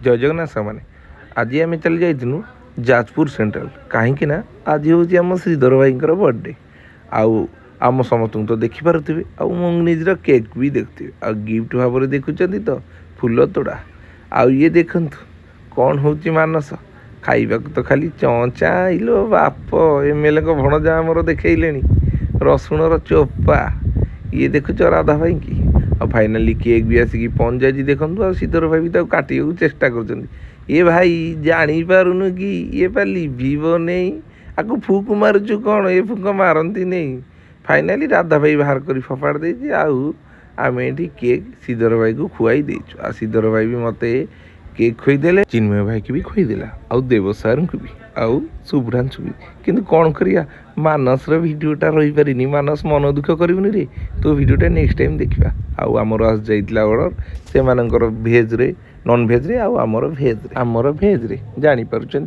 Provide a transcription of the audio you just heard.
जय जगन्नाथ सामाने आज आम चली जाइनु जाजपुर सेंट्रल कहीं आज हूँ आम श्रीधर भाई बर्थडे आम समस्त तो देखिपे आजर केक भी देखते आ गिफ्ट भाव में देखुं तो फूल तोड़ा आउ ये देखु कौन हूँ मानस खाइबा तो खाली चौचा इलो बाप एमएलए को भणजा आमर देखले रसुण चोपा ये देखुच राधा भाई की और फाइनाली केक भी आसिक पहुँच जाए देखूँ आ श्रीधर भाई भी काटा चेष्टा कर ये भाई जानी पारुनु कि ये पा लिभ नहीं आपको फुक मारुचु कौन ये फुक मारती नहीं फाइनाली राधा भाई बाहर कर फपाड़ दे आम ये केक श्रीधर भाई को खुआई देचु आ श्रीधर भाई भी मत केक खुईदे चिन्मय भाई की भी खुईदेला आउ देव सार को भी आउ शुभ्रांशु भी किंतु कौन करिया मानस भिडटा रही पारिनी मानस मन दुख करनी रे तो भिडटा नेक्स्ट टाइम देखा आउ आमर आस जाइला ऑर्डर से भेज रे नॉन भेज रे आमर भेज रे जानी पारुछन।